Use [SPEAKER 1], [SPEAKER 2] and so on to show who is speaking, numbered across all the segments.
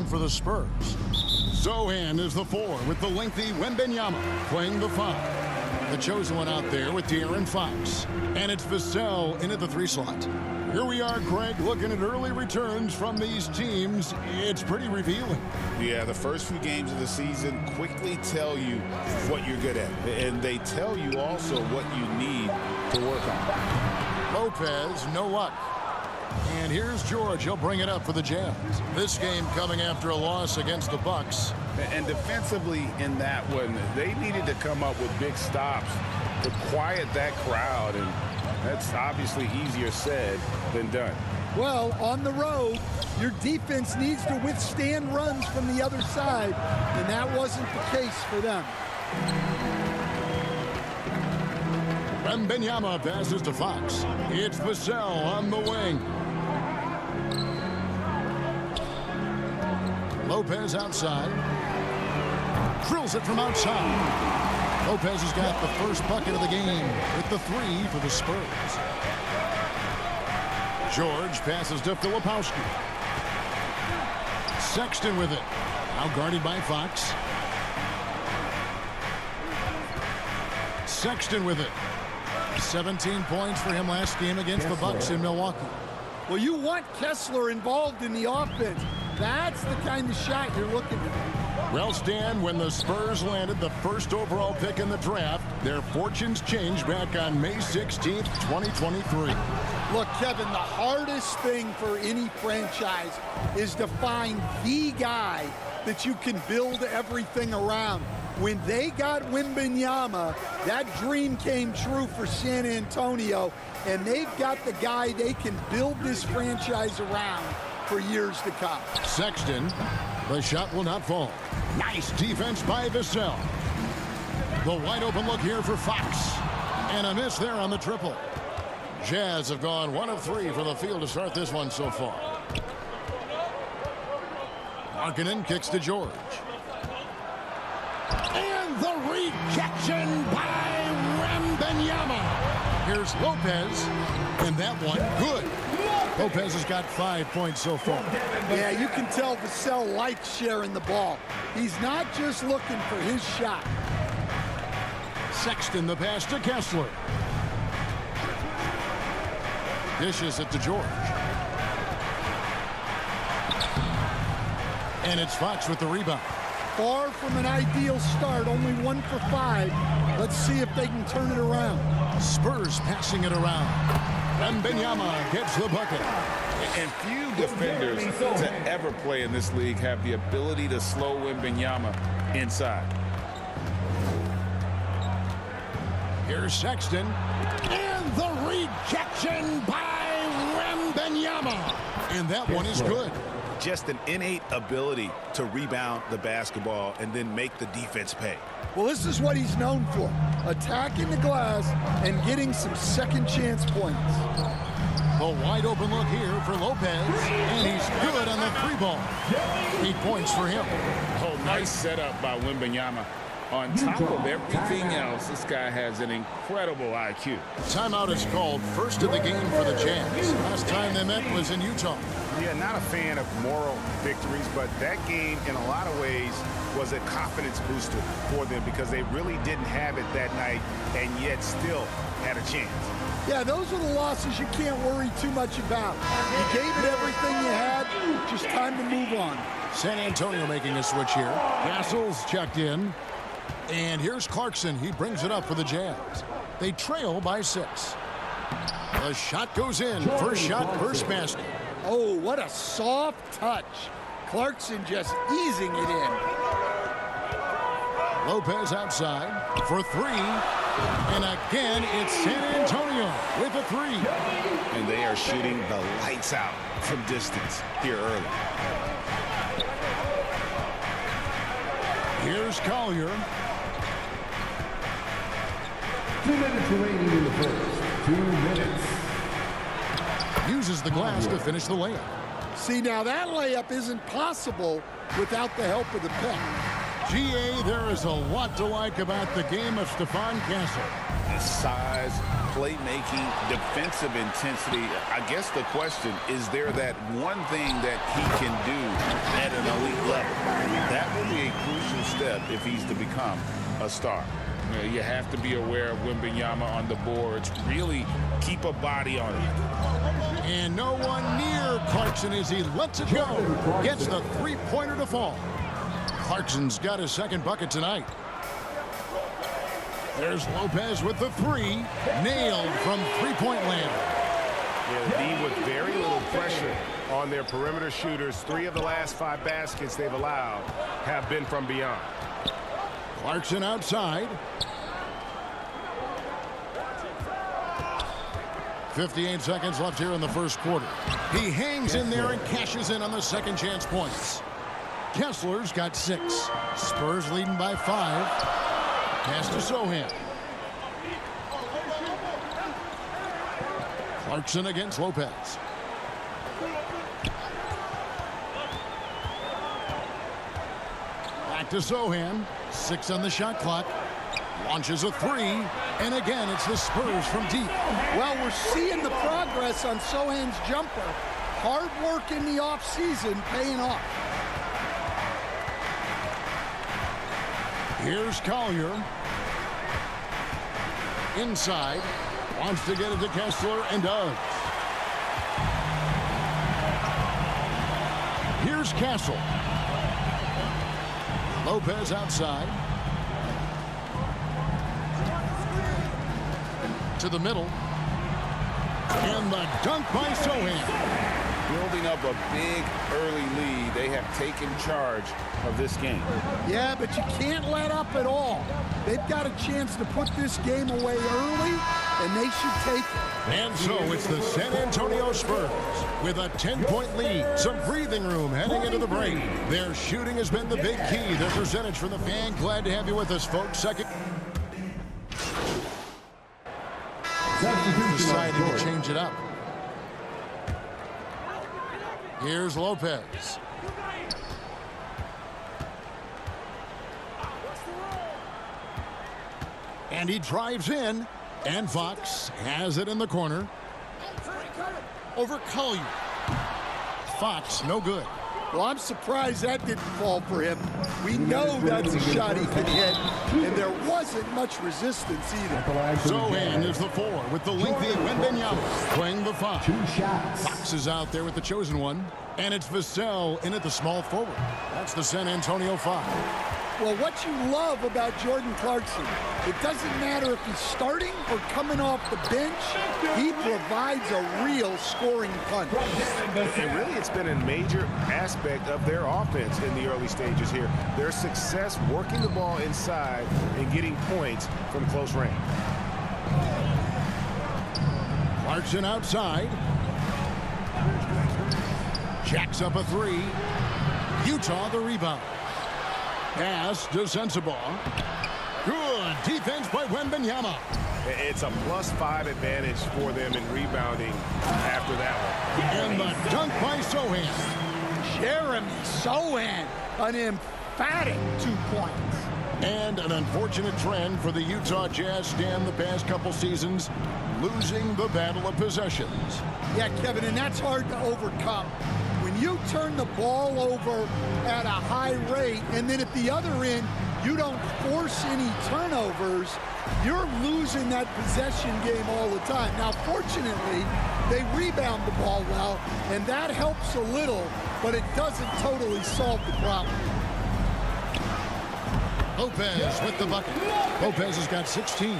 [SPEAKER 1] for the Spurs. Sohan is the 4 with the lengthy Wembanyama playing the 5. The chosen one out there with De'Aaron Fox. And it's Vassell in at the 3 slot. Here we are, Craig, looking at early returns from these teams. It's pretty revealing.
[SPEAKER 2] Yeah, the first few games of the season quickly tell you what you're good at. And they tell you also what you need to work on.
[SPEAKER 1] Lopez, no luck. And here's George. He'll bring it up for the Jazz. This game coming after a loss against the Bucks.
[SPEAKER 2] And defensively in that one, they needed to come up with big stops to quiet that crowd. And that's obviously easier said than done.
[SPEAKER 3] Well, on the road, your defense needs to withstand runs from the other side, and that wasn't the case for them.
[SPEAKER 1] Wembanyama passes to Fox. It's Vassell on the wing. Lopez outside. Drills it from outside. Lopez has got the first bucket of the game with the 3 for the Spurs. George passes to Filipowski. Sexton with it. Now guarded by Fox. Sexton with it. 17 points for him last game against the Bucks in Milwaukee.
[SPEAKER 3] Well, you want Kessler involved in the offense. That's the kind of shot you're looking at.
[SPEAKER 1] Well, Stan, when the Spurs landed the first overall pick in the draft, their fortunes changed back on May 16th, 2023.
[SPEAKER 3] Look, Kevin, the hardest thing for any franchise is to find the guy that you can build everything around. When they got Wembanyama, that dream came true for San Antonio, and they've got the guy they can build this franchise around for years to come.
[SPEAKER 1] Sexton, the shot will not fall. Nice defense by Vassell. The wide open look here for Fox. And a miss there on the triple. Jazz have gone 1 of 3 from the field to start this one so far. Markkanen kicks to George. And the rejection by Wembanyama. Here's Lopez. And that one good. Lopez has got 5 points so far.
[SPEAKER 3] Yeah, you can tell Vassell likes sharing the ball. He's not just looking for his shot.
[SPEAKER 1] Sexton the pass to Kessler. Dishes it to George. And it's Fox with the rebound.
[SPEAKER 3] Far from an ideal start, only 1 for 5. Let's see if they can turn it around.
[SPEAKER 1] Spurs passing it around. Wembanyama gets the bucket.
[SPEAKER 2] And few defenders to ever play in this league have the ability to slow Wembanyama inside.
[SPEAKER 1] Here's Sexton. And the rejection by Wembanyama. And that one is good.
[SPEAKER 2] Just an innate ability to rebound the basketball and then make the defense pay.
[SPEAKER 3] Well, this is what he's known for, attacking the glass and getting some second chance points.
[SPEAKER 1] The wide open look here for Lopez, and he's good on the 3-ball. 8 points for him.
[SPEAKER 2] Oh, nice setup by Wembanyama. On top of everything else, this guy has an incredible IQ.
[SPEAKER 1] Timeout is called. First of the game for the Jazz. Last time they met was in Utah.
[SPEAKER 2] Yeah, not a fan of moral victories, but that game in a lot of ways was a confidence booster for them because they really didn't have it that night and yet still had a chance.
[SPEAKER 3] Yeah, those are the losses you can't worry too much about. You gave it everything you had, just time to move on.
[SPEAKER 1] San Antonio making a switch here. Castle's checked in. And here's Clarkson. He brings it up for the Jazz. They trail by 6. The shot goes in. First shot, first basket.
[SPEAKER 3] Oh, what a soft touch. Clarkson just easing it in.
[SPEAKER 1] Lopez outside for 3. And again, it's San Antonio with a 3.
[SPEAKER 2] And they are shooting the lights out from distance here early.
[SPEAKER 1] Here's Collier.
[SPEAKER 4] 2 minutes remaining in the first. 2 minutes.
[SPEAKER 1] Uses the glass to finish the layup.
[SPEAKER 3] See, now that layup isn't possible without the help of the pick.
[SPEAKER 1] GA, there is a lot to like about the game of Stephon Castle.
[SPEAKER 2] size, playmaking, defensive intensity. I guess the question is there that one thing that he can do at an elite level? That will be a crucial step if he's to become a star. You have to be aware of Wembanyama on the boards. Really keep a body on him.
[SPEAKER 1] And no one near Clarkson as he lets it go. Gets the three-pointer to fall. Clarkson's got his second bucket tonight. There's Lopez with the three. Nailed from three-point land.
[SPEAKER 2] Yeah, the D with very little pressure on their perimeter shooters. 3 of the last 5 baskets they've allowed have been from beyond.
[SPEAKER 1] Clarkson outside. 58 seconds left here in the first quarter. He hangs in there and cashes in on the second chance points. Kessler's got 6. Spurs leading by 5. Pass to Sohan. Clarkson against Lopez. Back to Sohan. 6 on the shot clock. Launches a 3. And again, it's the Spurs from deep.
[SPEAKER 3] Well, we're seeing the progress on Sohan's jumper. Hard work in the offseason paying off.
[SPEAKER 1] Here's Collier. Inside. Wants to get it to Kessler and does. Here's Castle. Lopez outside. To the middle. And the dunk by Sohan.
[SPEAKER 2] Building up a big early lead. They have taken charge of this game.
[SPEAKER 3] Yeah, but you can't let up at all. They've got a chance to put this game away early, and they should take it.
[SPEAKER 1] And so it's the San Antonio Spurs with a 10-point lead. Some breathing room heading into the break. Their shooting has been the big key. Their percentage for the fan. Glad to have you with us, folks. Second. Deciding to change it up. Here's Lopez. And he drives in. And Fox has it in the corner. Over Collier. Fox, no good.
[SPEAKER 3] Well, I'm surprised that didn't fall for him. We know that's a shot he can hit, and there wasn't much resistance either.
[SPEAKER 1] Sohan is the 4 with the lengthy Wembanyama playing the 5.
[SPEAKER 4] 2 shots.
[SPEAKER 1] Fox is out there with the chosen one. And it's Vassell in at the small forward. That's the San Antonio 5.
[SPEAKER 3] Well, what you love about Jordan Clarkson, it doesn't matter if he's starting or coming off the bench, he provides a real scoring punch.
[SPEAKER 2] And really, it's been a major aspect of their offense in the early stages here. Their success working the ball inside and getting points from close range.
[SPEAKER 1] Clarkson outside. Jacks up a 3. Utah the rebound. Pass to Sensabaugh. Good defense by Wembanyama.
[SPEAKER 2] It's a +5 advantage for them in rebounding after that one.
[SPEAKER 1] And the dunk by Sohan.
[SPEAKER 3] Jeremy Sohan, an emphatic 2 points.
[SPEAKER 1] And an unfortunate trend for the Utah Jazz stand the past couple seasons, losing the battle of possessions.
[SPEAKER 3] Yeah, Kevin, and that's hard to overcome. When you turn the ball over at a high rate, and then at the other end, you don't force any turnovers, you're losing that possession game all the time. Now, fortunately, they rebound the ball well, and that helps a little, but it doesn't totally solve the problem.
[SPEAKER 1] Lopez with the bucket. Lopez has got 16.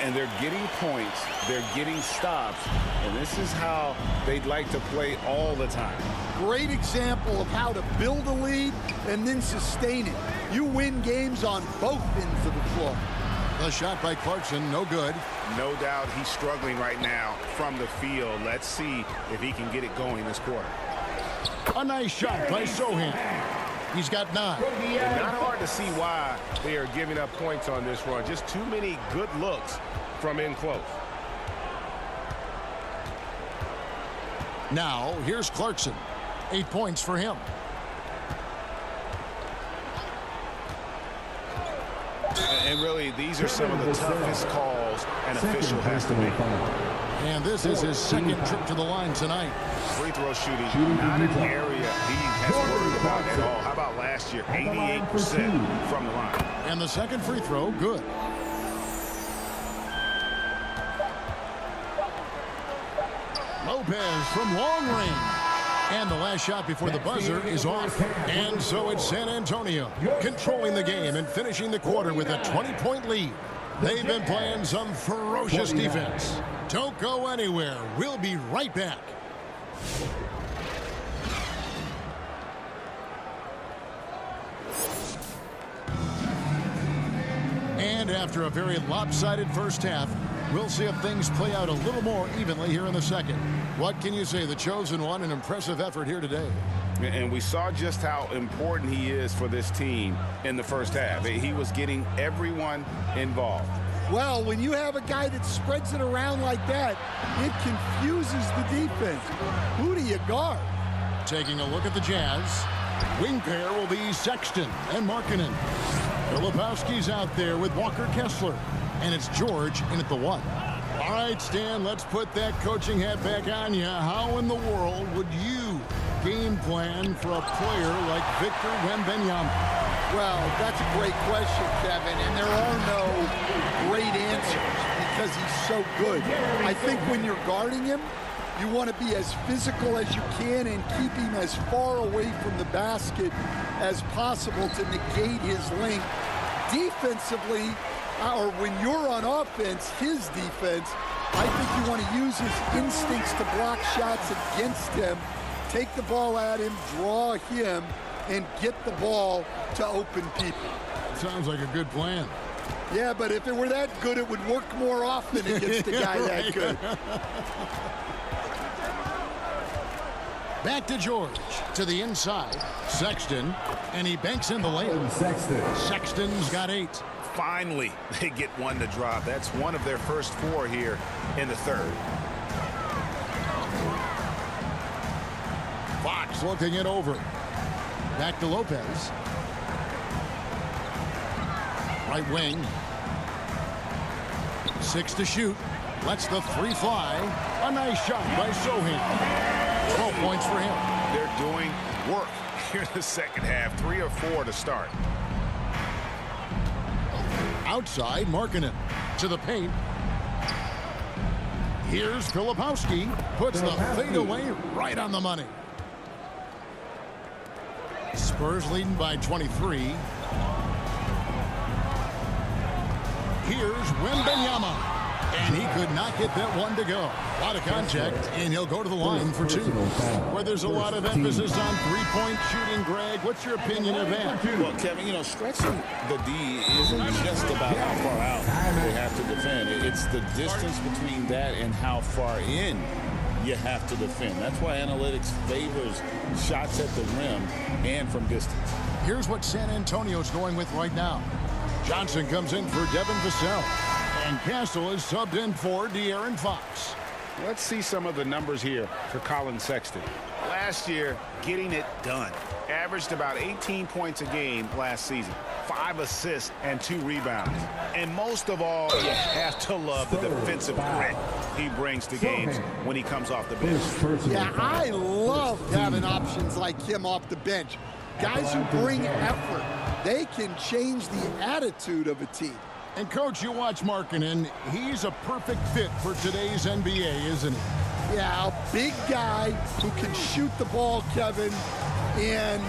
[SPEAKER 2] And they're getting points, they're getting stops, and this is how they'd like to play all the time.
[SPEAKER 3] Great example of how to build a lead and then sustain it. You win games on both ends of the floor.
[SPEAKER 1] The shot by Clarkson, no good.
[SPEAKER 2] No doubt he's struggling right now from the field. Let's see if he can get it going this quarter.
[SPEAKER 1] A nice shot by Sohan. He's got 9.
[SPEAKER 2] And not hard to see why they are giving up points on this run. Just too many good looks from in close.
[SPEAKER 1] Now, here's Clarkson. 8 points for him.
[SPEAKER 2] And really, these are some of the toughest calls an official has to make.
[SPEAKER 1] And this is his second trip to the line tonight.
[SPEAKER 2] Free throw shooting, not an area he has worried about at all. How about last year? 88% from the line.
[SPEAKER 1] And the second free throw, good. Lopez from long range. And the last shot before the buzzer is off. And so it's San Antonio controlling the game and finishing the quarter with a 20-point lead. They've been playing some ferocious defense. Don't go anywhere. We'll be right back. And after a very lopsided first half, we'll see if things play out a little more evenly here in the second. What can you say? The chosen one, an impressive effort here today.
[SPEAKER 2] And we saw just how important he is for this team in the first half. He was getting everyone involved.
[SPEAKER 3] Well, when you have a guy that spreads it around like that, it confuses the defense. Who do you guard?
[SPEAKER 1] Taking a look at the Jazz. Wing pair will be Sexton and Markkanen. Filipowski's out there with Walker Kessler. And it's George in at the 1. All right, Stan, let's put that coaching hat back on you. How in the world would you game plan for a player like Victor Wembanyama?
[SPEAKER 3] Well, that's a great question, Kevin, and there are no great answers because he's so good. I think when you're guarding him, you want to be as physical as you can and keep him as far away from the basket as possible to negate his length. Defensively, or when you're on offense, his defense, I think you want to use his instincts to block shots against him, take the ball at him, draw him, and get the ball to open people.
[SPEAKER 1] Sounds like a good plan.
[SPEAKER 3] Yeah, but if it were that good, it would work more often against a guy that good.
[SPEAKER 1] Back to George, to the inside. Sexton, and he banks in the layup. Sexton's got 8.
[SPEAKER 2] Finally, they get one to drop. That's one of their first 4 here in the third.
[SPEAKER 1] Fox looking it over. Back to Lopez. Right wing. 6 to shoot. Lets the 3 fly. A nice shot by Sohan. 12 points for him.
[SPEAKER 2] They're doing work here in the second half. 3 or 4 to start.
[SPEAKER 1] Outside, Markkanen to the paint. Here's Filipowski. Puts the fadeaway right on the money. Spurs leading by 23. Here's Wembanyama. And he could not get that one to go. A lot of contact, and he'll go to the line for 2. Where there's a lot of emphasis on three-point shooting, Greg. What's your opinion of that?
[SPEAKER 2] Well, Kevin, stretching the D isn't just about how far out they have to defend. It's the distance between that and how far in you have to defend. That's why analytics favors shots at the rim and from distance.
[SPEAKER 1] Here's what San Antonio's going with right now. Johnson comes in for Devin Vassell. And Castle is subbed in for De'Aaron Fox.
[SPEAKER 2] Let's see some of the numbers here for Colin Sexton. Last year, getting it done. Averaged about 18 points a game last season. 5 assists and 2 rebounds. And most of all, you have to love the defensive grit he brings to games when he comes off the bench.
[SPEAKER 3] Yeah, I love having options like him off the bench. Guys who bring effort. They can change the attitude of a team.
[SPEAKER 1] And, Coach, you watch Markkanen. He's a perfect fit for today's NBA, isn't he?
[SPEAKER 3] Yeah, a big guy who can shoot the ball, Kevin. And,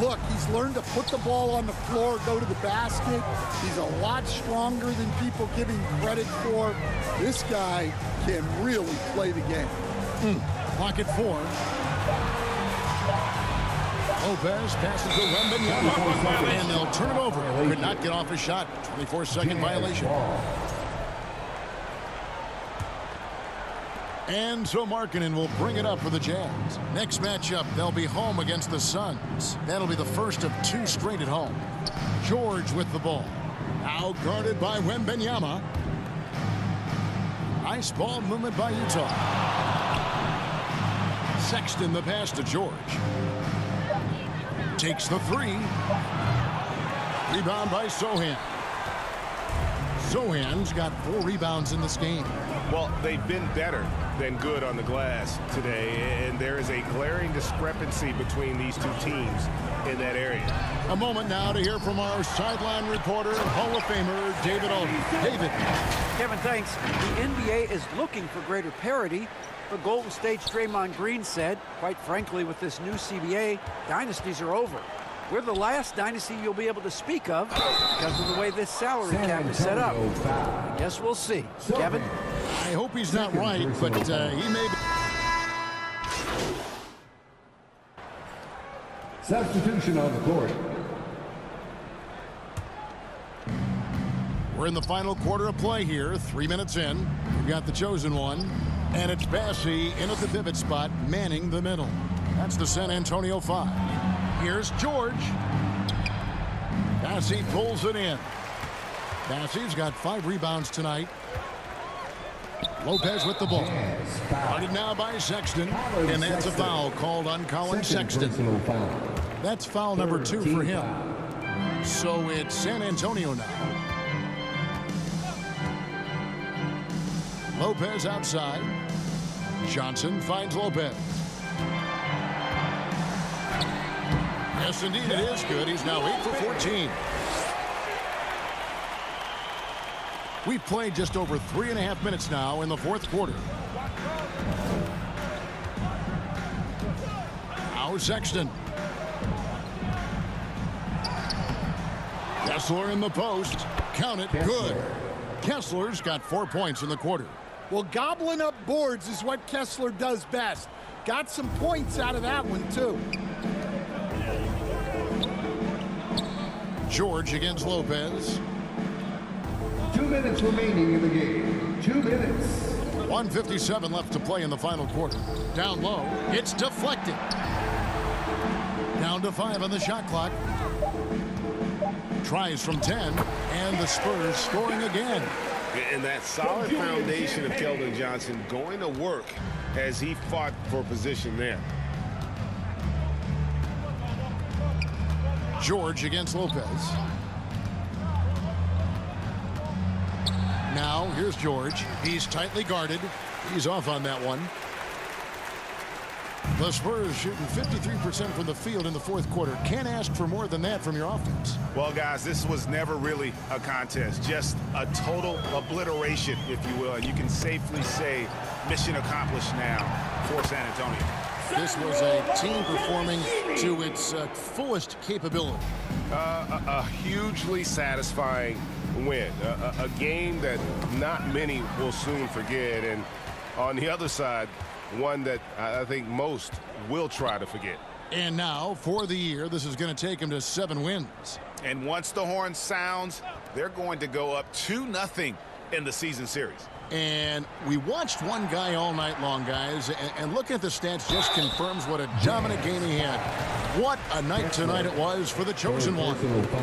[SPEAKER 3] look, he's learned to put the ball on the floor, go to the basket. He's a lot stronger than people give him credit for. This guy can really play the game.
[SPEAKER 1] Pocket 4. Lopez passes to Wembanyama, and they'll turn it over. Could not get off his shot. 24-second violation. And so Markkanen will bring it up for the Jazz. Next matchup, they'll be home against the Suns. That'll be the first of 2 straight at home. George with the ball. Now guarded by Wembanyama. Nice ball movement by Utah. Sexton the pass to George. Takes the 3. Rebound by Sohan. Sohan's got 4 rebounds in this game.
[SPEAKER 5] Well, they've been better than good on the glass today, and there is a glaring discrepancy between these two teams in that area.
[SPEAKER 1] A moment now to hear from our sideline reporter, Hall of Famer David Alden. David.
[SPEAKER 6] Kevin, thanks. The NBA is looking for greater parity, but Golden State's Draymond Green said, quite frankly, with this new CBA, dynasties are over. We're the last dynasty you'll be able to speak of because of the way this salary cap is set up. I guess we'll see. Kevin?
[SPEAKER 1] I hope he's not right, but he may be.
[SPEAKER 4] Substitution on the court.
[SPEAKER 1] We're in the final quarter of play here. 3 minutes in. We've got the chosen one. And it's Bassey in at the pivot spot, manning the middle. That's the San Antonio 5. Here's George. Bassey pulls it in. Bassey's got 5 rebounds tonight. Lopez with the ball. Guarded now by Sexton. And that's a foul called on Colin Sexton. That's foul number 2 for him. So it's San Antonio now. Lopez outside. Johnson finds Lopez. Yes, indeed, it is good. He's now 8 for 14. We've played just over 3.5 minutes now in the fourth quarter. Now Sexton. Kessler in the post. Count it. Good. Kessler's got 4 points in the quarter.
[SPEAKER 3] Well, gobbling up boards is what Kessler does best. Got some points out of that one, too.
[SPEAKER 1] George against Lopez.
[SPEAKER 4] 2 minutes remaining in the game. 2 minutes.
[SPEAKER 1] 1:57 left to play in the final quarter. Down low. It's deflected. Down to 5 on the shot clock. Tries from 10. And the Spurs scoring again.
[SPEAKER 5] And that solid foundation of Keldon Johnson going to work as he fought for position there.
[SPEAKER 1] George against Lopez. Now, here's George. He's tightly guarded. He's off on that one. The Spurs shooting 53% from the field in the fourth quarter. Can't ask for more than that from your offense.
[SPEAKER 5] Well, guys, this was never really a contest. Just a total obliteration, if you will. And you can safely say mission accomplished now for San Antonio.
[SPEAKER 1] This was a team performing to its fullest capability.
[SPEAKER 5] A hugely satisfying win. A game that not many will soon forget. And on the other side, one that I think most will try to forget.
[SPEAKER 1] And now, for the year, this is going to take him to 7 wins.
[SPEAKER 2] And once the horn sounds, they're going to go up 2-0 in the season series.
[SPEAKER 1] And we watched one guy all night long, guys, and looking at the stats just confirms what a dominant game he had. What a night tonight it was for the chosen one.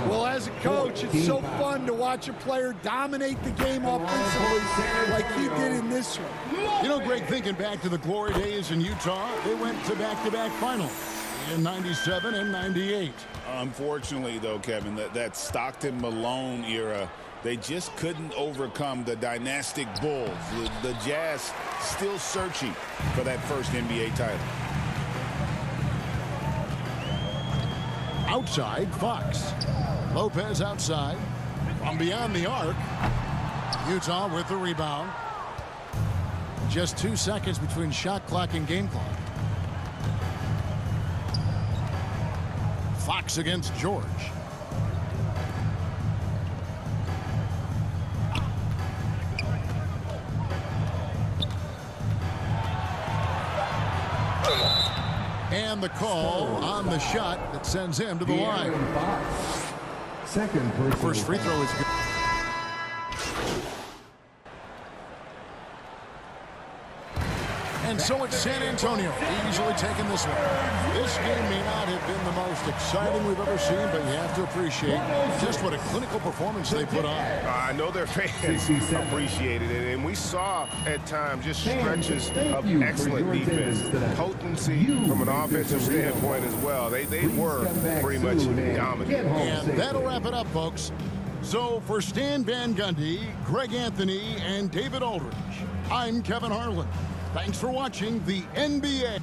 [SPEAKER 3] Well, as a coach, it's so fun to watch a player dominate the game offensively like he did in this one.
[SPEAKER 1] You know, Greg, thinking back to the glory days in Utah, they went to back-to-back finals in 97 and 98.
[SPEAKER 2] Unfortunately, though, Kevin, that Stockton-Malone era, they just couldn't overcome the dynastic Bulls. The Jazz still searching for that first NBA title.
[SPEAKER 1] Outside, Fox. Lopez outside. From beyond the arc. Utah with the rebound. Just 2 seconds between shot clock and game clock. Fox against George. And the call on the shot that sends him to the line.
[SPEAKER 4] Second
[SPEAKER 1] First free throw is good. And so it's San Antonio easily taking this one. This game may not have been the most exciting we've ever seen, but you have to appreciate just what a clinical performance they put on.
[SPEAKER 5] I know their fans appreciated it, and we saw at times just stretches of excellent defense, potency from an offensive standpoint as well. They were pretty much dominant.
[SPEAKER 1] And that'll wrap it up, folks. So for Stan Van Gundy, Greg Anthony, and David Aldridge, I'm Kevin Harlan. Thanks for watching the NBA.